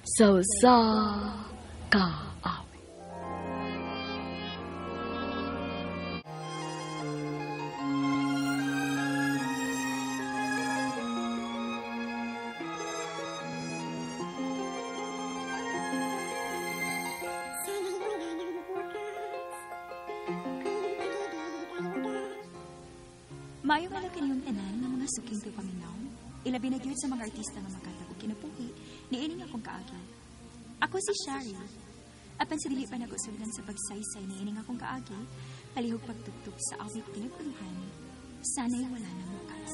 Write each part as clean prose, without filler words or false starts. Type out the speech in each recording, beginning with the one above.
sa kaawit. Maayo nga lang kaniyong tanan ng mga suking to paminaw. Ilabi na gyud sa mga artista nga makatag og kinabuhi niining akong kaagi. Ako si Shari. Apan sa dili pa nako suldan sa pagsaysay niining akong kaagi, palihog pagtugtog sa awit pinagpuluhan. Sana'y wala nang wakas.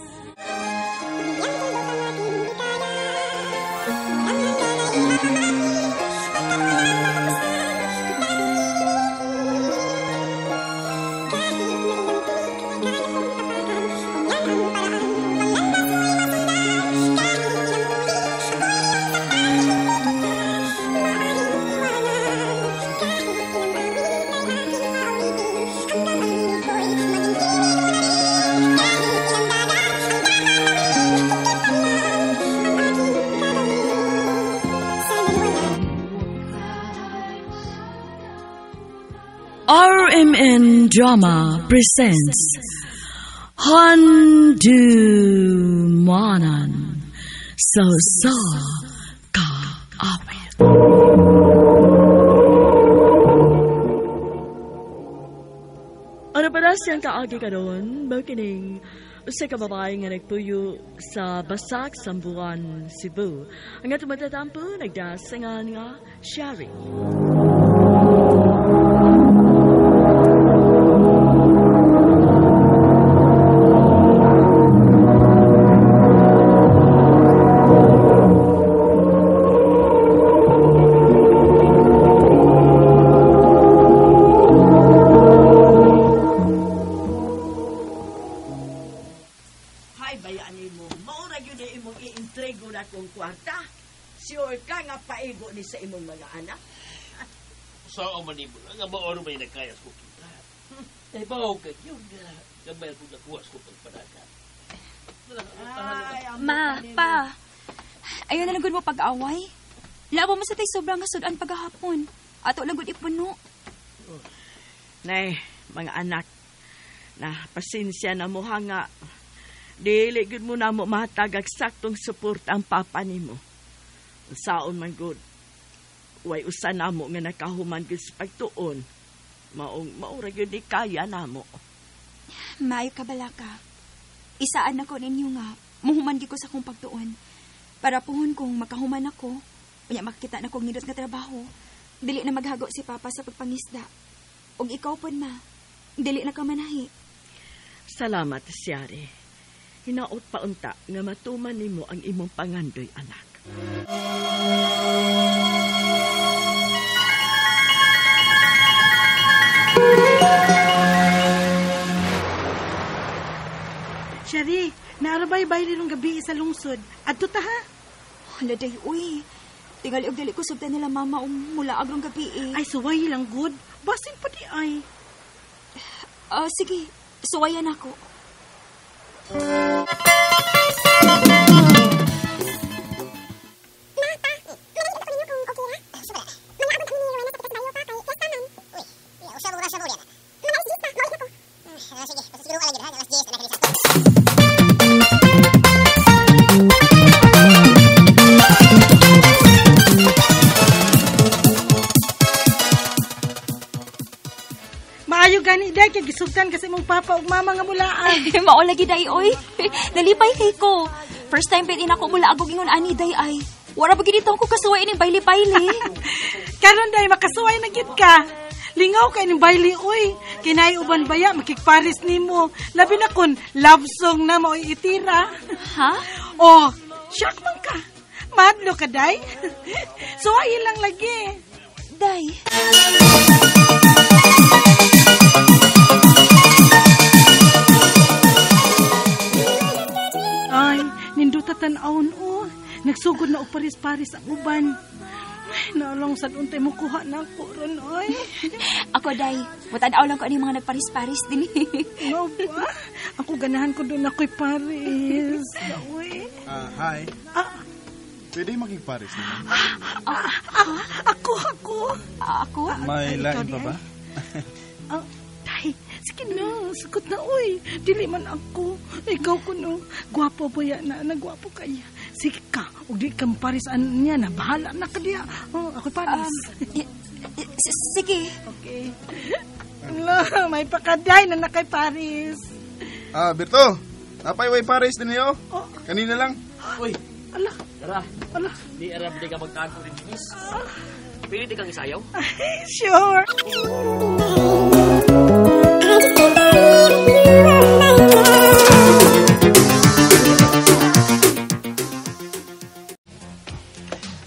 RMN Drama presents Handumanan sa kaawit. Ano para siyang kaagi ka doon? Bakining usa ka babae nga nagpuyo sa Basak, Sambuan, Cebu. Ang atong matatampo, nagdasangan nga Shari. Sure ka nga paigo ni sa imong mga anak? Saan man mo lang, nga maoro may nagkayas ko kita. Ay, bahaw ka yun, gabayal ko nakuwas ko pagpadagan. Ma, pa, ayaw na lagod mo pag-away. Labo mo sa tay sobrang hasudan paghahapon. Ato lagod ipuno. Nay, mga anak, na pasensya na mo hanga. Dili gud mo na mo matagag saktong support ang papa nimo. Saon man gud, way usa namo nga nakahuman gud sa pagtuon. Maura gud di kaya namo. Maayo ka balaka. Isaan ako ninyo nga, muhuman di ko sa kong pagtuon. Para puhon kong makahuman ako, unya makita na kong nindot nga trabaho, dili na maghago si papa sa pagpangisda. Og ikaw pun ma, dili na ka manahi. Salamat, Shari. Hinaot pa unta nga matuman nimo ang imong pangandoy, anak. Shari, naarabay-bay rin ng gabi sa lungsod. Adto ta ha? Hala day, uy. Tingali og dili ko subta nila mama mula agrong gabi eh. Ay, suway lang good. Basin pa di ay. Sige, suwayan ako. Maayo gani day kay gisugtan kasi mong papa ug mama nga mulaan. Mao lagi day oy. Nalipay kay ko. First time pin ako mula agog ingon ani day ay. Wala ba gid ko kasuway ini bayli-bayli. Karon day makasuway na gid ka. Lingaw kay ni bayli oy. Kinay uban baya makikparis nimo. Labi na kun love song na mao itira. Ha? Oh, shock man ka. Madlo ka day. Suway lang lagi. Day. Ay, ninduta tan-awon o. Nagsugod na og paris-paris ang uban. Ay, naalong sad untay mo kuha na ako ron, oy. Ako, day. Matanaw lang ko ano yung mga nagparis-paris din. No ba? Ako ganahan ko doon ako'y paris. Oy. Hi. Pwede makigpares naman. Ako. Ako? May lain pa ba? Day, sige na, sagot na, uy. Dili man ako. Ikaw ko no, gwapo po yan na, nagwapo kaya. Sige ka, huwag di kang parisan niya na, bahala na ka diya. Ako'y paris. Sige. Okay. Ala, may pakaday na nakay Paris. Berto, napay pares din niyo? Kanina lang. Uy, Ala, Dara. ala. Di arap di ka magtago rin, Miss. Pili di kang isayaw. Sure.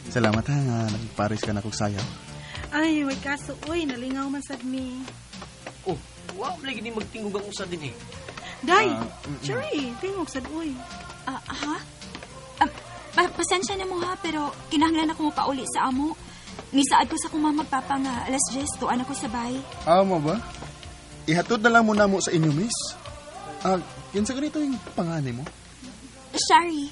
Salamat ha nga nagpares ka na kong sayaw. Ay, may kaso, uy, nalingaw man sad mi. Oh, wow, lagi ni magtingog ang usa din eh. Day, sure, tingog sad, uy. Ha? Pasensya na mo ha, pero kinahanglan ako pauli sa amo. Nisaad ko sa kong magpapa nga alas 10, tuan ako sa bahay. Mo ba? Ihatod na lang muna mo sa inyo, miss. Kinsa ganito yung pangani mo? Sorry.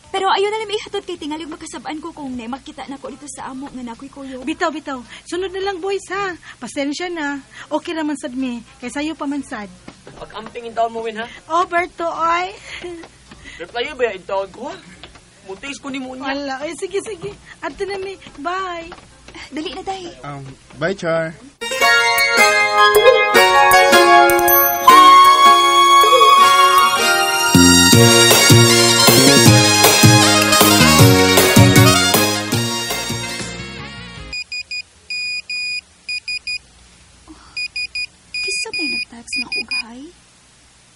Pero ayaw na lang ihatod kay tingali makasabaan ko kung makita na ko dito sa amo nga nakoy kuyo. Bitaw. Sunod na lang, boys, ha? Pasensya na. Okay naman sad mi, kay sayo pa man sad. Pag-amping yung taon mo, Win, ha? Berto, oy. Replyo ba yung taon ko, ha? Mutis ko ni mo niya. Wala, ay, sige. Ato na mi, bye. Dali na, day. Bye, Char. Kisa may nag-text na ko, guy.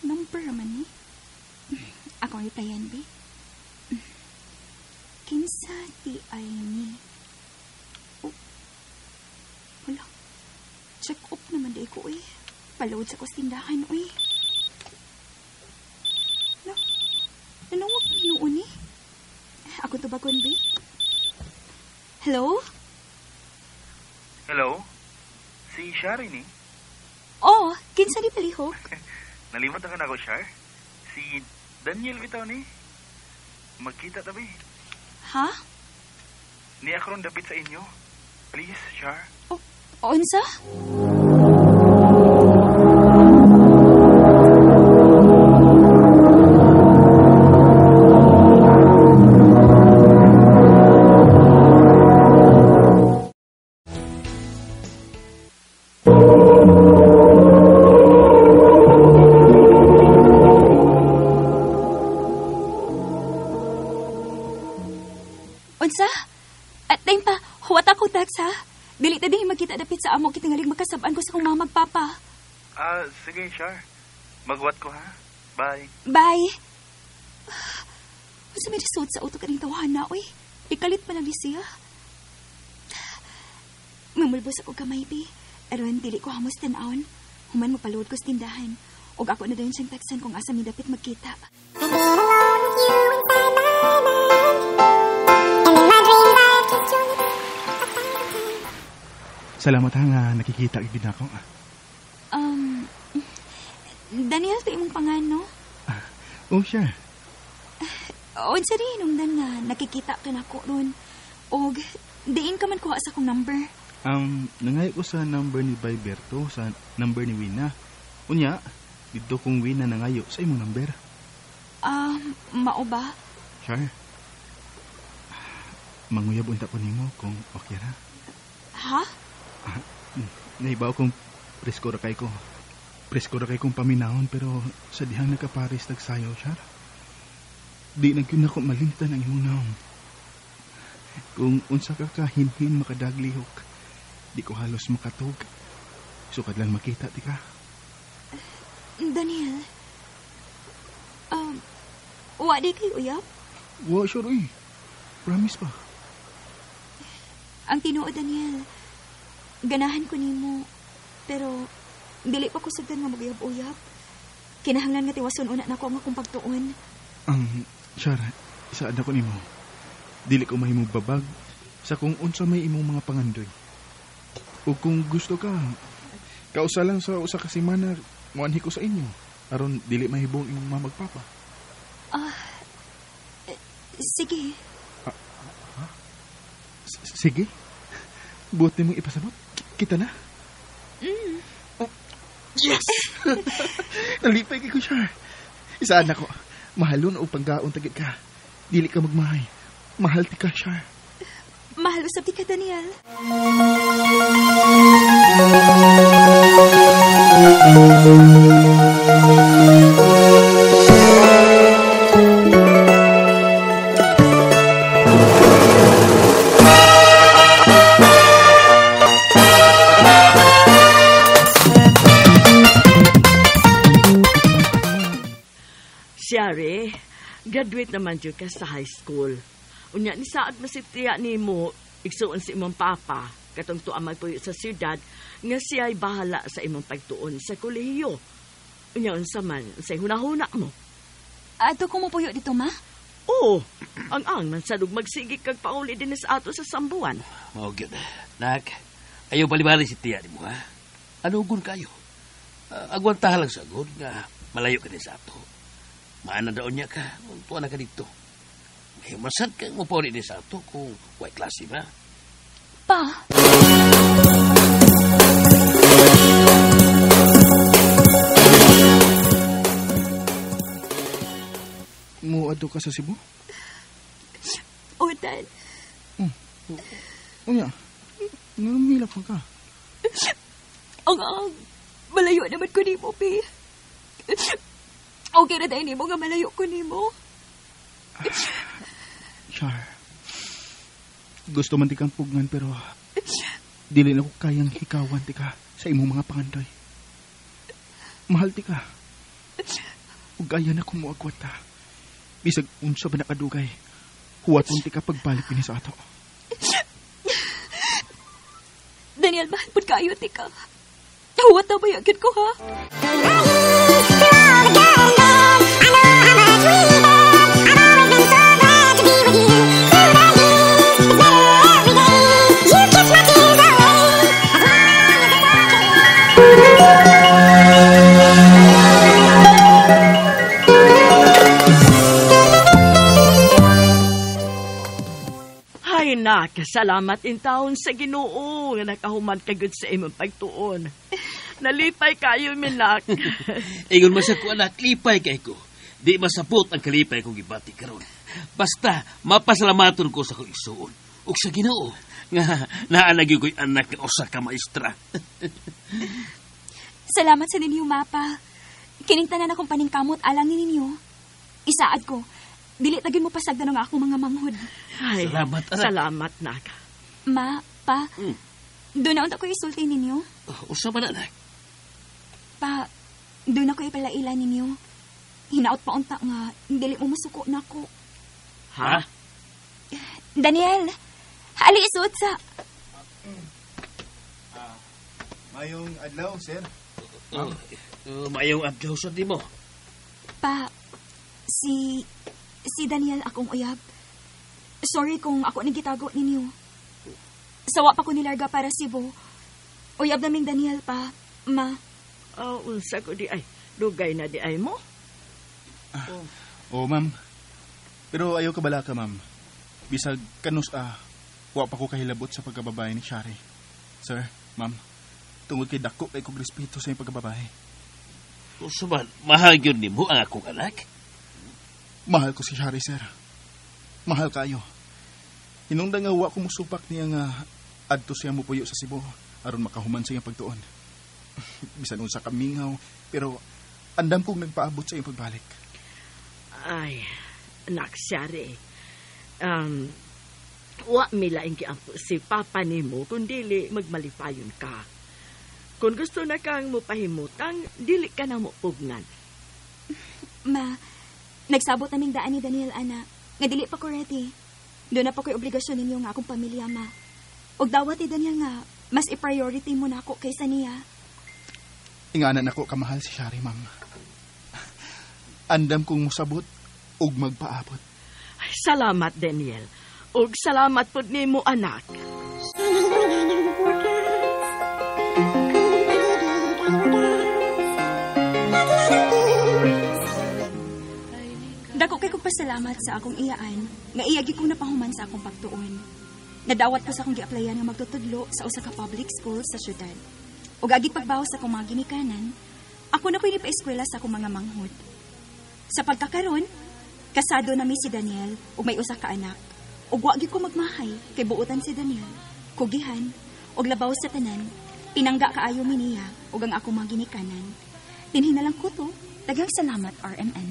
Number man ni. Ako ang replyan, B. Kinsa ti ay ni. Oh. Wala. Check up naman day ko, eh. Paload sa kustindahan, eh. No. Nanawag noon, eh. Ako to bagon, B. Hello? Hello? Si Shari ni? Oh, kinsa di palihok? Nalimot na ka na ako, Shar? Si Daniel bitaw ni? Magkita tabi. Ha? Ni ako ron dapit sa inyo. Please, Shar. Unsa? Unsa? At time pa, huwat ako text ha. Dili ta din magkita dapit sa amo kitingalig makasabaan ko sa kong mama magpapa. Sige, Shar. Magwat ko, ha? Bye. Bye. Unsa may result sa uto kaning tawahan na, oy. Ikalit pa lang di siya. Mamulbos ako kamay, bi. Aron, dili ko hamos tan-aon. Human mo palood ko sa tindahan. Og ako na dayon siyang textan kung asa mi dapit magkita. Salamat ha nga nakikita din ako. Daniel, ito imong pangano? Siya. Unsa rin hinungdan nga nakikita ka na ko ron. Og diin ka man kuha sa kong number. Nangayo ko sa number ni Bayberto, sa number ni Wina. Unya, dito kong Wina nangayo sa imong number. Mao ba? Sure. Manguyab unta ko nimo kung okay ra. Ha? Naibaw kong presko ra kay ko. Presko ra kay kong paminahon pero sa dihang nagkaparis nagsayaw siya. Di nagyun ako malimtan ang imong naong. Kung unsa ka kahinhin makadaglihok, di ko halos makatog. Sukad lang makita, di ka? Daniel, wa di kayo uyap? Wa, sure, eh. Promise pa. Ang tinuod, Daniel, ganahan ko nimo, pero dili pa ko sugdan nga mag-uyab-uyab. Kinahanglan nga tiwason una na ko ang akong pagtuon. Shara, isaad ako nimo. Dili ko mahimong babag sa kung unsa may imong mga pangandoy. O kung gusto ka, kausa lang sa usa ka semana, muanhi ko sa inyo. Aron dili mahibong imong mamagpapa. Sige. Sige. Buti mong ipasabot. Kita na. Oh, yes! Nalipay kay ko siya. Isaan ako. Mahalon o panggaon tagit ka. Dili ka magmahay. Mahal ti ka siya. Mahal usab ti ka, Daniel. Siyari, graduate naman dyan ka sa high school. Unya, ni saad masitiya ni mo, igsuon si imong papa, katong tuamay po sa siyudad, nga siya'y bahala sa imong pagtuon sa kolehiyo. Unya, unsa man, sa hunahuna mo. Ato ko mo puyo dito, ma? Oo, ang man sa magsigig kag pauli din sa ato sa sambuan. Oh, good. Nak, ayaw balibali si tiya ni mo, ha? Anugon kayo? Agwanta lang sa agod nga malayo ka din sa ato. Maana daon niya ka, tuwa na ka dito. Eh, masad ka mo pa rin sa ato kung white klase ba? Pa. Muadto ka sa Cebu? O, Dad. Unya, ngamilap ka. Ang malayo naman ko ni mo, Pi. Okay na dahil ni mo nga malayo ko ni mo. Char, gusto man ti kang pugnan pero dili na ko kayang hikawan ti ka sa imong mga pangandoy. Mahal ti ka. Ug gaya na kumuagwat ta. Bisag unsa ba nakadugay, huwaton ti ka pagbalik ini sa ato. Daniel, mahal po kayo, tika. Huwat na bayagin ko, ha? Ay, nak, salamat in taon sa Ginoo nga nakahuman kagud sa imong pagtuon. Nalipay kayo, minak. Ingon masad ko, anak, lipay kay ko. Di masapot ang kalipay kong gibati karon. Basta, mapasalamaton ko sa kong isuon. Ug sa Ginoo nga naanagi ko'y anak ng usa ka maestra. Salamat sa ninyo, Mapa. Kiningtanan akong paningkamot alang ni ninyo. Isaad ko, dili tagin mo pasagdan ng akong mga manghod. Ay, Salamat, anak. salamat, nak. Ma, Pa, doon na unta ko isulti ninyo. Usa man, anak. Pa, doon ako ipalailan ninyo. Hinaot pa unta nga, dili mo masuko na ako. Ha? Daniel, hali isuot sa... Mayong adlaw, sir. Mayong adlaw sa di mo. Pa, si Daniel akong uyab. Sorry kung ako nagitago ninyo. Sawa pa ko nilarga para Cebu. Uyab naming Daniel, pa. Ma. Unsa ko di ay, dugay na di ay mo? Oo, ma'am. Pero ayaw ka bala ka, ma'am. Bisag kanus wa pa ko kahilabot sa pagkababae ni Shari. Sir, ma'am, tungod kay dako kay kong respeto sa iyong pagkababae. Usa man, mahal yun ni mo ang akong anak. Mahal ko si Shari, sir. Mahal kayo. Hinungdan nga wa ko musupak niya nga adto siya mo puyo sa Cebu aron makahuman sa iyang pagtuon. Bisan unsa ka mingaw, pero andam kong nagpaabot sa iyong pagbalik. Ay, anak, Shari. Wa milaing kiampo si papa nimo kung dili magmalipayon ka. Kung gusto na kang mupahimutang, dili ka na mo pugnan. Ma, nagsabot naming daan ni Daniel, ana. Nga dili pa ko ready. Doon na pa ko'y obligasyon ninyo nga akong pamilya, ma. Og dawat ni Daniel nga, mas i-priority mo na ako kaysa niya. Inganan ako kamahal si Shari, ma'am. Andam kong musabot ug magpaabot. Ay, salamat, Daniel. Ug salamat pod nimo, anak. Dako kay kong pasalamat sa akong iyaan, nga iyagi kong napahuman sa akong pagtuon. Nadawat ko sa akong gi-applyan nga magtutudlo sa usa ka public school sa syudad. Ug agi pagbaw sa akong mga ginikanan, ako na ko'y nipa-eskwela sa akong mga manghod. Sa pagkakaroon, kasado nami si Daniel ug may usa ka anak. Ug wa gyud ko magmahay kay buotan si Daniel, kugihan ug labaw sa tanan. Pinangga kaayo mi niya ug ang akong mga ginikanan. Dinhinalang ko to, daghang salamat RMN.